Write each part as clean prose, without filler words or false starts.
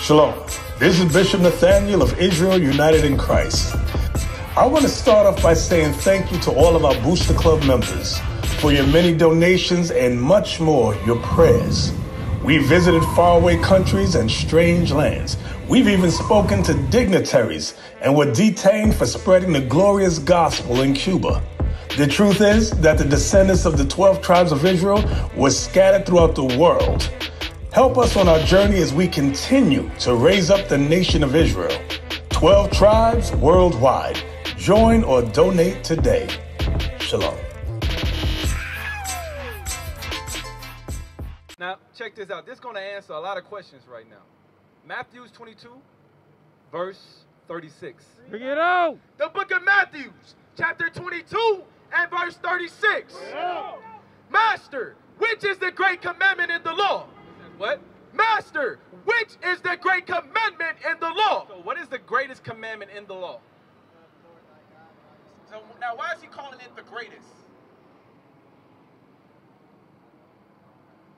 Shalom. This is Bishop Nathaniel of Israel United in Christ. I want to start off by saying thank you to all of our Booster Club members for your many donations and much more, your prayers. We visited faraway countries and strange lands. We've even spoken to dignitaries and were detained for spreading the glorious gospel in Cuba. The truth is that the descendants of the 12 tribes of Israel were scattered throughout the world. Help us on our journey as we continue to raise up the nation of Israel. 12 tribes worldwide. Join or donate today. Shalom. Now, check this out. This is going to answer a lot of questions right now. Matthew 22, verse 36. Bring it out. The book of Matthew, chapter 22 and verse 36. Yeah. Master, which is the great commandment in the law? What? Master, which is the great commandment in the law? So what is the greatest commandment in the law? So now why is he calling it the greatest?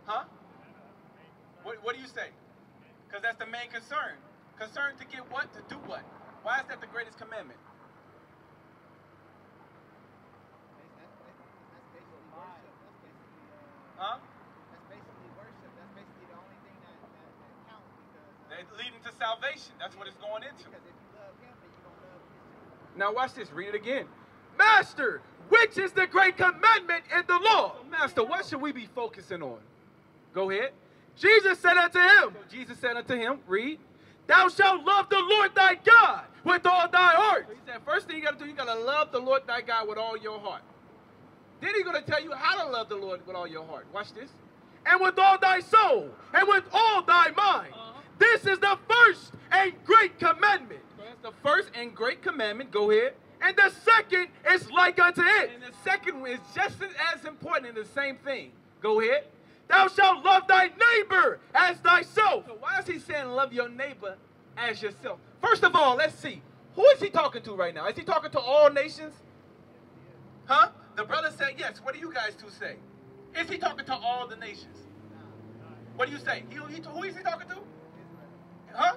Huh? What do you say? Because that's the main concern. Concern to get what? To do what? Why is that the greatest commandment? Huh? That's basically worship. That's basically the only thing that counts because... It's leading to salvation. That's what it's going into. Because if you love him, then you're going to love his children. Now watch this. Read it again. Master, which is the great commandment in the law? So, Master, what should we be focusing on? Go ahead. Jesus said unto him. So Jesus said unto him, read. Thou shalt love the Lord thy God with all thy heart. So he said, first thing you got to do, you got to love the Lord thy God with all your heart. Then he's going to tell you how to love the Lord with all your heart. Watch this. And with all thy soul, and with all thy mind. This is the first and great commandment. So that's the first and great commandment. Go ahead. And the second is like unto it. And the second is just as important in the same thing. Go ahead. Thou shalt love thy neighbor as thyself. So why is he saying love your neighbor as yourself? First of all, let's see. Who is he talking to right now? Is he talking to all nations? Huh? The brother said yes. What do you guys two say? Is he talking to all the nations? What do you say? Who is he talking to? Huh?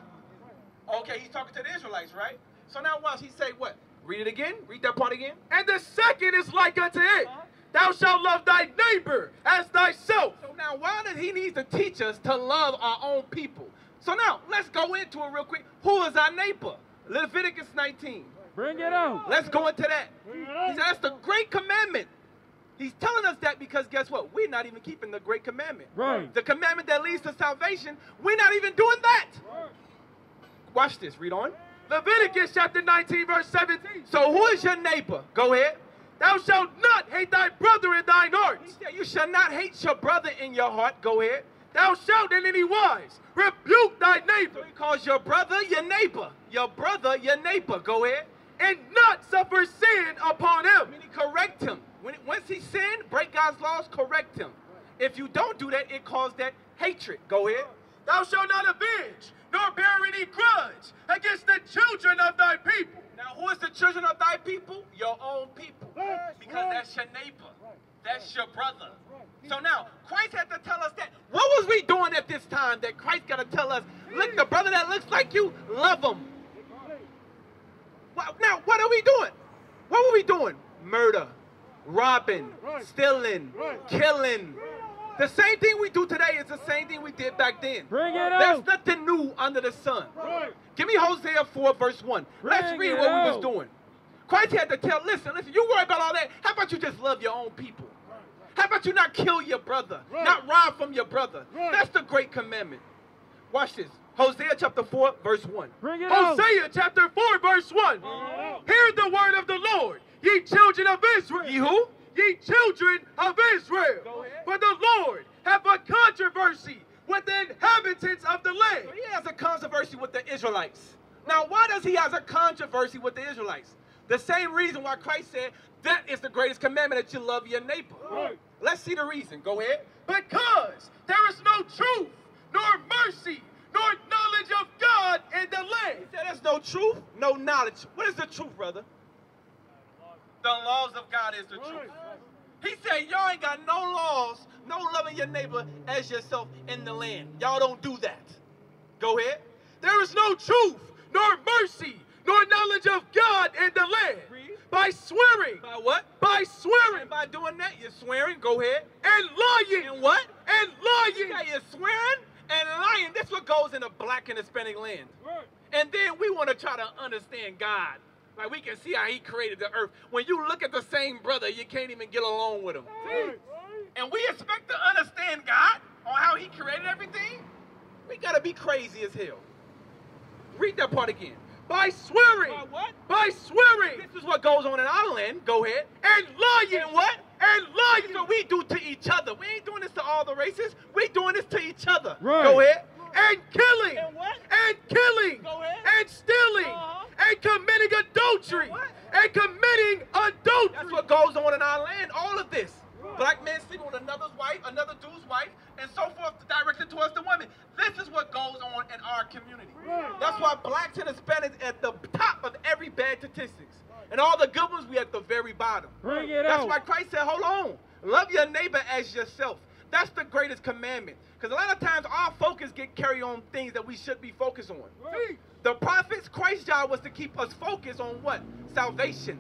Okay, he's talking to the Israelites, right? So now watch. He say what? Read it again. Read that part again. And the second is like unto it. Thou shalt love thy neighbor as thyself. So now why does he need to teach us to love our own people? So now let's go into it real quick. Who is our neighbor? Leviticus 19. Bring it out. Let's go into that. He said that's the great commandment. He's telling us that because guess what? We're not even keeping the great commandment. Right. The commandment that leads to salvation, we're not even doing that. Right. Watch this. Read on. Leviticus chapter 19, verse 17. So who is your neighbor? Go ahead. Thou shalt not hate thy brother in thine heart. He said you shall not hate your brother in your heart. Go ahead. Thou shalt in any wise rebuke thy neighbor. So he calls your brother your neighbor. Your brother your neighbor. Go ahead. And not suffer sin upon him. Meaning correct him. Once he sinned, break God's laws, correct him. If you don't do that, it calls that hatred. Go ahead. Thou shalt not avenge, nor bear any grudge against the children of thy people. Now, who is the children of thy people? Your own people. Because that's your neighbor. That's your brother. So now, Christ had to tell us that. What was we doing at this time that Christ got to tell us, look, the brother that looks like you, love him. Now, what are we doing? What were we doing? Murder, robbing, stealing, killing. The same thing we do today is the same thing we did back then. Bring it out. There's nothing new under the sun. Give me Hosea 4, verse 1. Let's read what we was doing. Christ had to tell, listen, you worry about all that. How about you just love your own people? How about you not kill your brother? Not rob from your brother? That's the great commandment. Watch this. Hosea chapter 4, verse 1. Bring it out. Hosea chapter 4, verse 1. Hear the word of the Lord, ye children of Israel. Ye who? Ye children of Israel. For the Lord hath a controversy with the inhabitants of the land. So he has a controversy with the Israelites. Now, why does he have a controversy with the Israelites? The same reason why Christ said that is the greatest commandment, that you love your neighbor. Let's see the reason. Go ahead. Because there is no truth, nor mercy, nor knowledge of God in the land. He said there's no truth, no knowledge. What is the truth, brother? The laws of God is the truth. He said y'all ain't got no laws, no loving your neighbor as yourself in the land. Y'all don't do that. Go ahead. there is no truth, nor mercy, nor knowledge of God in the land. Read. By swearing. By what? By swearing. And by doing that, you're swearing. Go ahead. And lying. And what? And lying. Yeah, you're swearing and lying. This is what goes in the black and Hispanic land. And then we want to try to understand God. Like we can see how he created the earth. When you look at the same brother, you can't even get along with him. And we expect to understand God on how he created everything? We got to be crazy as hell. Read that part again. By swearing. By what? By swearing. This is what goes on in our land. Go ahead. And lying. And what? And lying. So we do to each other. We ain't doing this to all the races. We doing this to each other. Right. Go ahead. And killing. And what? And killing. Go ahead. And stealing. Uh-huh. And committing adultery. And what? And committing adultery. That's what goes on in our land. All of this. Black men sleeping with another's wife, another dude's wife, and so forth, directed towards the women. This is what goes on in our community. That's why blacks and Hispanics at the top of every bad statistics. And all the good ones, we at the very bottom. Bring it That's out. why Christ said, hold on. Love your neighbor as yourself. That's the greatest commandment. Because a lot of times our focus get carried on things that we should be focused on. The prophets, Christ's job was to keep us focused on what? Salvation.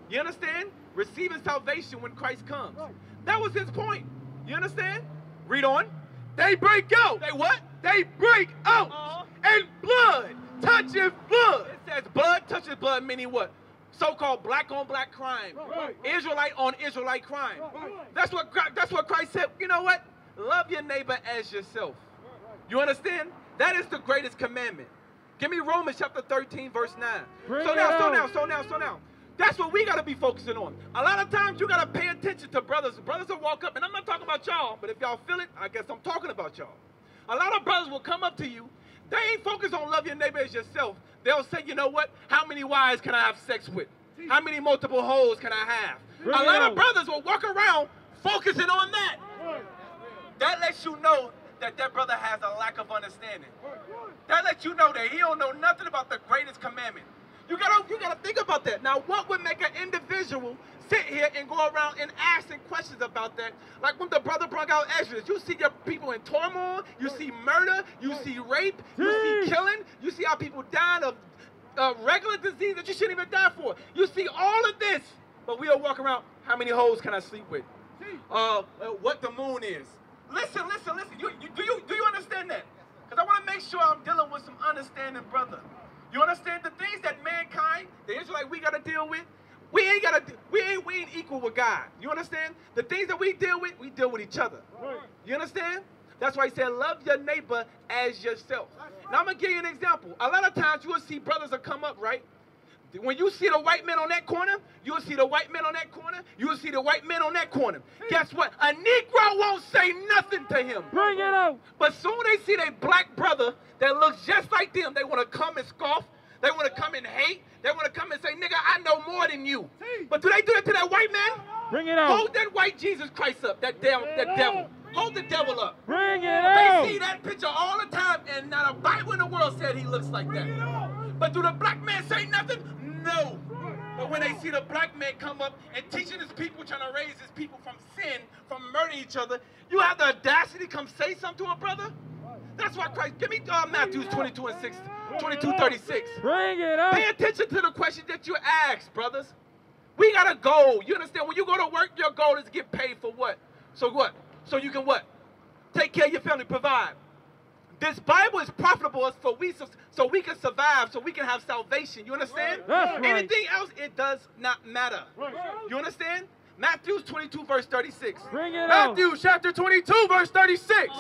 You understand? Receiving salvation when Christ comes. That was his point. You understand? Read on. They break out. They what? They break out. Uh-huh. And blood touches blood. It says blood touches blood, meaning what? So-called black on black crime. Israelite on Israelite crime. That's what Christ said. You know what? Love your neighbor as yourself. You understand? That is the greatest commandment. Give me Romans chapter 13, verse 9. So now. That's what we got to be focusing on. A lot of times you got to pay attention to brothers. Brothers will walk up, and I'm not talking about y'all, but if y'all feel it, I guess I'm talking about y'all. A lot of brothers will come up to you. They ain't focused on love your neighbor as yourself. They'll say, you know what? How many wives can I have sex with? How many multiple hoes can I have? A lot of brothers will walk around focusing on that. That lets you know that that brother has a lack of understanding. That lets you know that he don't know nothing about the greatest commandment. You gotta think about that. Now, what would make an individual sit here and go around and asking questions about that? Like when the brother brought out Exodus, you see your people in turmoil, you see murder, you see rape, you see killing, you see how people dying of regular disease that you shouldn't even die for. You see all of this, but we'll walk around, how many hoes can I sleep with? What the moon is. Listen. Do you understand that? Because I want to make sure I'm dealing with some understanding brother. You understand the things that mankind, the Israelites, we got to deal with? We ain't equal with God. You understand? The things that we deal with each other. You understand? That's why he said, love your neighbor as yourself. Now, I'm going to give you an example. A lot of times you will see brothers that come up, right? When you see the white men on that corner, you will see the white men on that corner, you will see the white men on that corner. Guess what? A Negro won't say nothing to him. Bring it out. But soon they see their black brother that looks just like them, they want to come and scoff. They want to come and hate. They want to come and say, nigga, I know more than you. But do they do that to that white man? Bring it out. Hold that white Jesus Christ up, that devil. Hold the devil up. Bring it out. They see that picture all the time, and not a Bible in the world said he looks like that. But do the black man say nothing? No. But when they see the black man come up and teaching his people, trying to raise his people from sin, from murdering each other, you have the audacity to come say something to a brother? That's why Christ, give me Matthew 22:36. Bring it out. Pay attention to the questions that you ask, brothers. We got a goal. You understand? When you go to work, your goal is to get paid for what? So what? So you can what? Take care of your family, provide. This Bible is profitable so we can survive, so we can have salvation. You understand? That's right. Anything else, it does not matter. You understand? Matthew 22, verse 36. Bring it out. Matthew chapter 22, verse 36.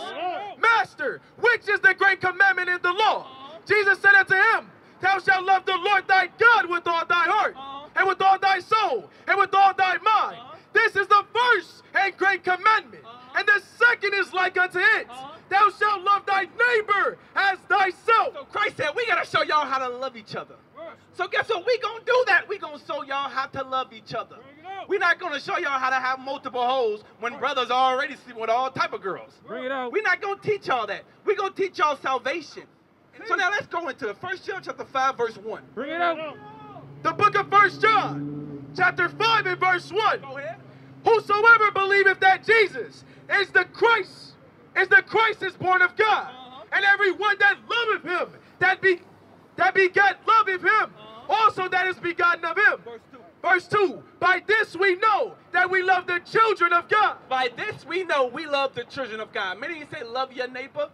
Master, which is the great commandment in the law? Jesus said unto him, thou shalt love the Lord thy God with all thy heart, and with all thy soul, and with all thy mind. This is the first and great commandment. And the second is like unto it. Thou shalt love thy neighbor as thyself. So Christ said, we got to show y'all how to love each other. So guess what? We going to do that. We going to show y'all how to love each other. We're not going to show y'all how to have multiple hoes when brothers are already sleeping with all type of girls. Bring it out. We're not going to teach y'all that. We're going to teach y'all salvation. So now let's go into it. 1 John chapter 5, verse 1. Bring it out. The book of 1 John, chapter 5 and verse 1. Go ahead. Whosoever believeth that Jesus is the Christ is born of God. And every one that loveth him that begat love of him, also that is begotten of him. Verse 2, by this we know that we love the children of God. By this we know we love the children of God. Many of you say love your neighbor.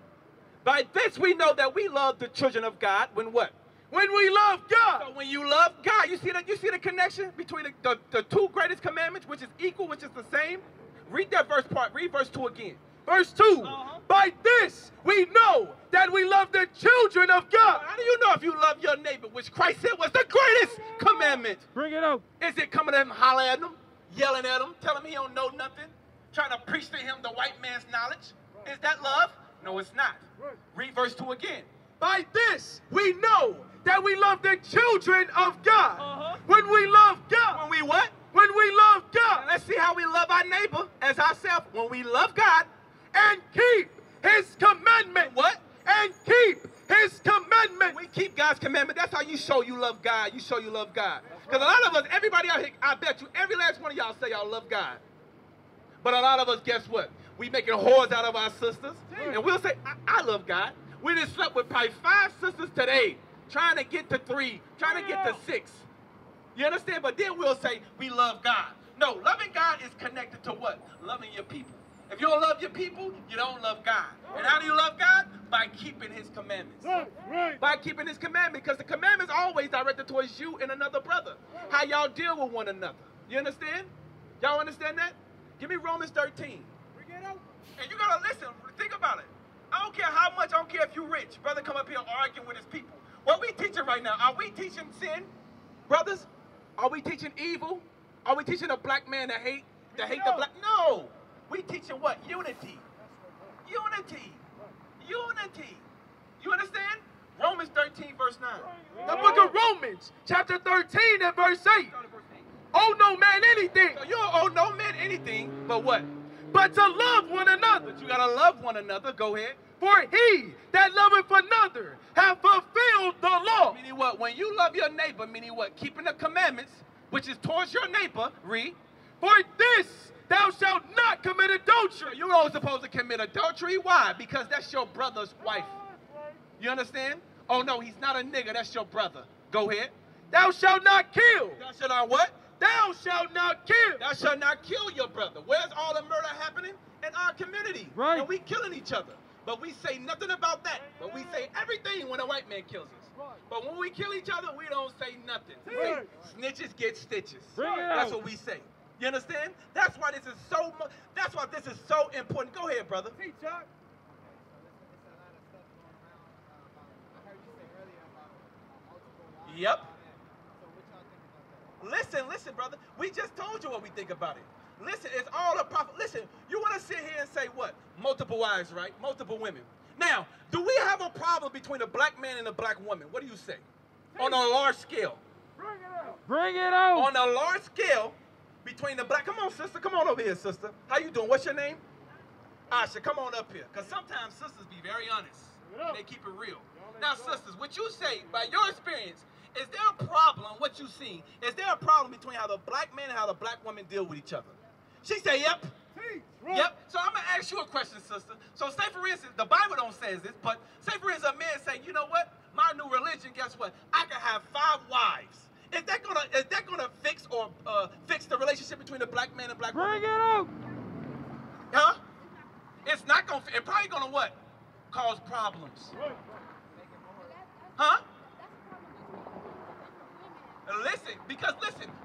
By this we know that we love the children of God. When what? When we love God. So when you love God, you see the connection between the two greatest commandments, which is equal, which is the same? Read that verse part. Read verse 2 again. Verse 2, by this we know that we love the children of God. How do you know if you love your neighbor, which Christ said was the greatest commandment? Bring it out. Is it coming at him, hollering at him, yelling at him, telling him he don't know nothing, trying to preach to him the white man's knowledge? Is that love? No, it's not. Read verse 2 again. By this we know that we love the children of God. When we love God. When we what? When we love God. Now let's see how we love our neighbor as ourselves. When we love God. And keep his commandment. What? And keep his commandment. We keep God's commandment. That's how you show you love God. You show you love God. Because a lot of us, everybody out here, I bet you, every last one of y'all say y'all love God. But a lot of us, guess what? We making whores out of our sisters. And we'll say, I love God. We just slept with probably 5 sisters today, trying to get to 3, trying to get to 6. You understand? But then we'll say we love God. No, loving God is connected to what? Loving your people. If you don't love your people, you don't love God. And how do you love God? By keeping his commandments. By keeping his commandments, because the commandments are always directed towards you and another brother. How y'all deal with one another. You understand? Y'all understand that? Give me Romans 13. And you gotta listen, think about it. I don't care how much, I don't care if you're rich. Brother come up here arguing with his people. What we teaching right now? Are we teaching sin? Brothers? Are we teaching evil? Are we teaching a black man to hate the black? No. We teaching what? Unity. Unity. Unity. You understand? Romans 13, verse 9. The book of Romans, chapter 13 and verse 8. Owe no man anything. So you don't owe no man anything, but what? But to love one another. But you gotta love one another. Go ahead. For he that loveth another hath fulfilled the law. Meaning what? When you love your neighbor, meaning what? Keeping the commandments, which is towards your neighbor. Read. For this thou shalt not commit adultery. You're not supposed to commit adultery. Why? Because that's your brother's wife. You understand? Oh no, he's not a nigga. That's your brother. Go ahead. Thou shalt not kill. Thou shalt not what? Thou shalt not kill. Thou shalt not kill your brother. Where's all the murder happening? In our community. Right. And we killing each other. But we say nothing about that. But we say everything when a white man kills us. But when we kill each other, we don't say nothing. We say, snitches get stitches. That's what we say. You understand? That's why this is so much. That's why this is so important. Go ahead, brother. Hey, Chuck. Yep. Listen, brother. We just told you what we think about it. Listen, it's all a prophet. Listen, you want to sit here and say what? Multiple wives, right? Multiple women. Now, do we have a problem between a black man and a black woman? What do you say? On a large scale. Bring it out. Bring it out. On a large scale between the black. Come on, sister. Come on over here, sister. How you doing? What's your name? Asha, come on up here. Because sometimes sisters be very honest. And they keep it real. Now, sisters, what you say, by your experience, is there a problem, what you see, is there a problem between how the black man and how the black woman deal with each other? She say, yep. Yep. So I'm going to ask you a question, sister. So say, for instance, the Bible don't say this, but say, for instance, a man say, you know what? My new religion, guess what? I can have 5 wives. Is that gonna fix or fix the relationship between the black man and black woman? Bring it out. Huh? It's not gonna. It probably gonna what? Cause problems. Huh? Listen,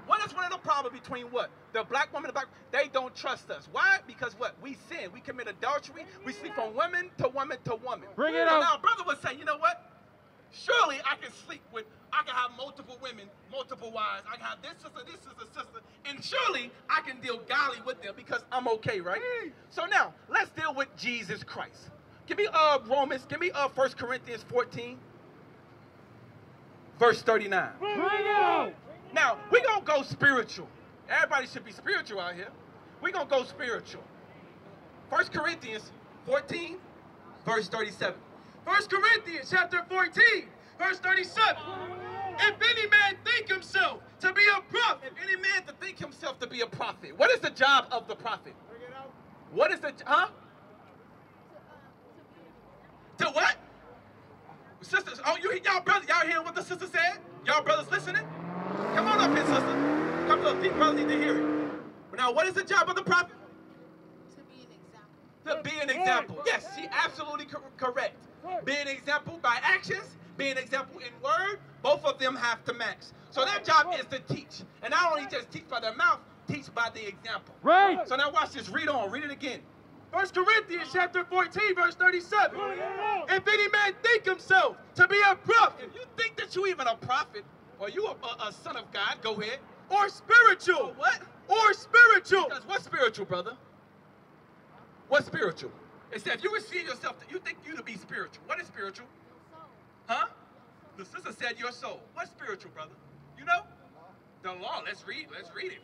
what is one of the problems between what? The black woman and the black, they don't trust us. Why? Because what? We sin. We commit adultery. We sleep from woman to woman to woman. Bring it so out. now, brother would say, you know what? Surely I can I can have multiple women, multiple wives. I can have this sister, and surely I can deal godly with them because I'm okay, right? So now, let's deal with Jesus Christ. Give me Romans, give me 1 Corinthians 14, verse 39. Bring it out. Now, we're going to go spiritual. Everybody should be spiritual out here. We're going to go spiritual. 1 Corinthians 14, verse 37. 1 Corinthians chapter 14, verse 37. If any man think himself to be a prophet. If any man to think himself to be a prophet. What is the job of the prophet? What is the, huh? To what? Sisters, oh, y'all brothers, y'all hearing what the sister said? Y'all brothers listening? Come on up here, sister. Come up, these brothers need to hear it. Now, what is the job of the prophet? To be an example. Yes, she absolutely correct. Be an example by actions, be an example in word. Both of them have to match. So their job is to teach. And not only just teach by their mouth, teach by the example. Right. So now watch this. Read on. Read it again. 1 Corinthians chapter 14, verse 37. If any man think himself to be a prophet, If you think that you even a prophet, or you a son of God, go ahead. or spiritual, Or what? or spiritual, Because what's spiritual, brother? What's spiritual? It said if you receive yourself, you think you to be spiritual. What is spiritual? Huh? The sister said your soul. What's spiritual, brother? You know? The law. Let's read. Let's read it.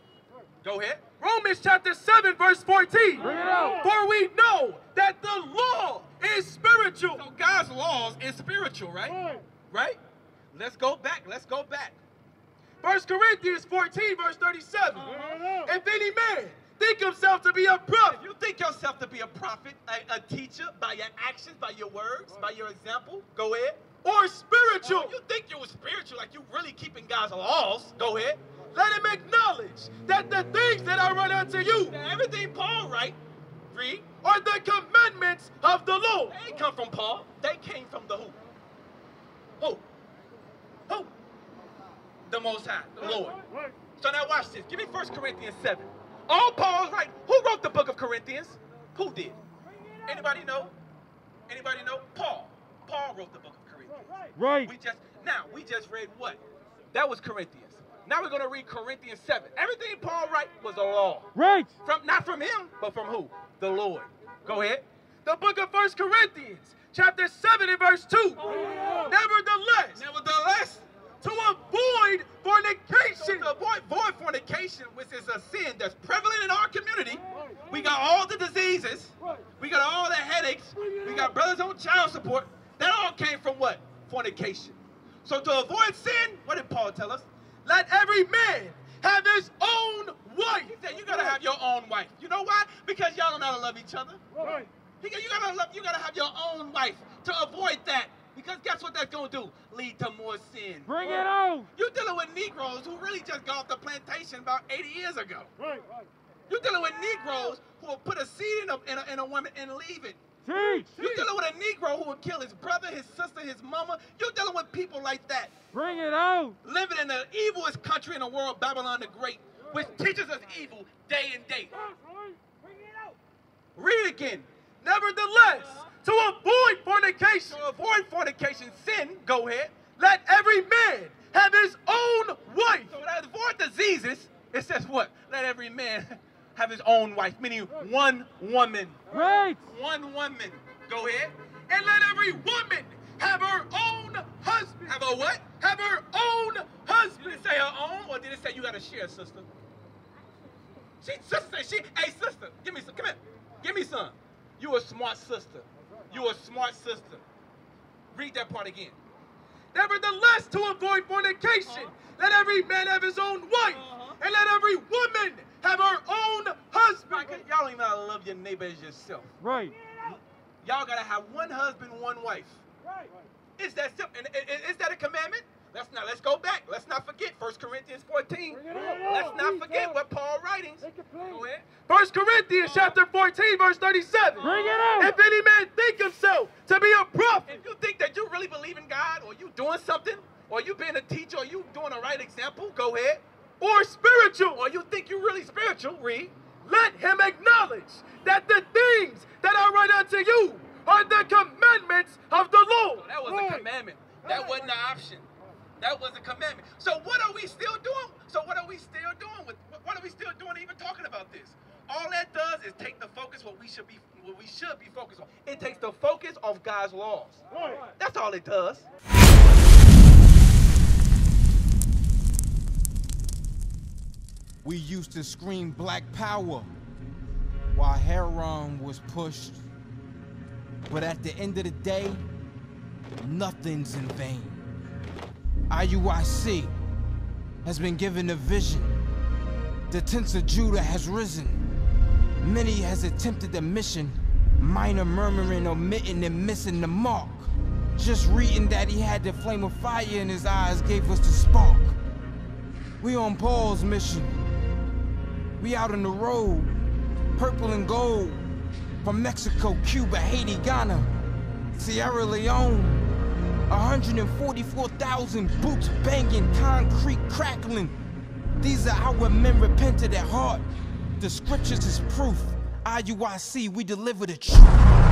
Go ahead. Romans chapter 7, verse 14. Bring it out. For we know that the law is spiritual. So God's laws is spiritual, right? Right? Let's go back. Let's go back. 1 Corinthians 14, verse 37. If any man think himself to be a prophet, If you think yourself to be a prophet, a teacher, by your actions, by your words, by your example, go ahead. or spiritual, You think you're spiritual, like you really keeping God's laws, go ahead. let him acknowledge that the things that I write unto you Now, everything Paul write, read, are the commandments of the Lord. they ain't come from Paul. They came from the who? Who? Who? The Most High, the Lord. So now watch this. Give me 1 Corinthians 7. All Paul's right. Who wrote the book of Corinthians? Who did? Anybody know? Anybody know? Paul. Paul wrote the book of Corinthians. Right. We just read what? That was Corinthians. Now we're going to read Corinthians 7. Everything Paul wrote was a law. Right. Not from him, but from who? The Lord. Go ahead. The book of 1 Corinthians, chapter 7 and verse 2. Nevertheless, To avoid fornication. to avoid fornication, which is a sin that's prevalent in our community. We got all the diseases. We got all the headaches. We got brothers on child support. That all came from what? Fornication. So to avoid sin, what did Paul tell us? Let every man have his own wife. He said you gotta have your own wife. You know why? Because y'all don't know how to love each other. You gotta have your own wife to avoid that. Because guess what that's gonna do? Lead to more sin. Bring it out. You're dealing with Negroes who really just got off the plantation about 80 years ago. You're dealing with Negroes who will put a seed in a woman and leave it. Teach. You're dealing with a Negro who will kill his brother, his sister, his mama. You're dealing with people like that. Bring it out. Living in the evilest country in the world, Babylon the Great, which teaches us evil day and day. Read it again. Nevertheless, to avoid fornication, To avoid fornication, sin, go ahead. let every man have his own wife. So to avoid diseases, it says what? Let every man have his own wife, meaning one woman. Right. One woman. Go ahead. And let every woman have her own husband. Have a what? Have her own Did husband. it say her own, or did it say you got to share, sister? Hey, sister, give me some. Come here. Give me some. You a smart sister. You a smart sister. Read that part again. Nevertheless, to avoid fornication, let every man have his own wife. And let every woman have her own husband. Right, 'cause y'all don't even know how to love your neighbor as yourself. Right. Y'all gotta have one husband, one wife. Is that simple? And is that a commandment? Let's go back. Let's not forget 1 Corinthians 14. Let's not forget what Paul writings. Go ahead. 1 Corinthians chapter 14, verse 37. Bring it out. If any man think himself to be a prophet, If you think that you really believe in God, or you doing something, or you being a teacher, or you doing a right example, go ahead. or spiritual, Or you think you really spiritual, read. let him acknowledge that the things that I write unto you are the commandments of the Lord. So that was a commandment. That wasn't an option. That was a commandment. So what are we still doing? What are we still doing even talking about this? All that does is take the focus what we should be focused on. It takes the focus of God's laws. That's all it does. We used to scream black power while heroin was pushed. But at the end of the day, nothing's in vain. IUIC has been given a vision. The tents of Judah has risen. Many has attempted the mission, minor murmuring, omitting, and missing the mark. Just reading that he had the flame of fire in his eyes gave us the spark. We on Paul's mission. We out on the road, purple and gold. From Mexico, Cuba, Haiti, Ghana, Sierra Leone. 144,000 boots banging, concrete crackling. These are our men repented at heart. The scriptures is proof. IUIC, we deliver the truth.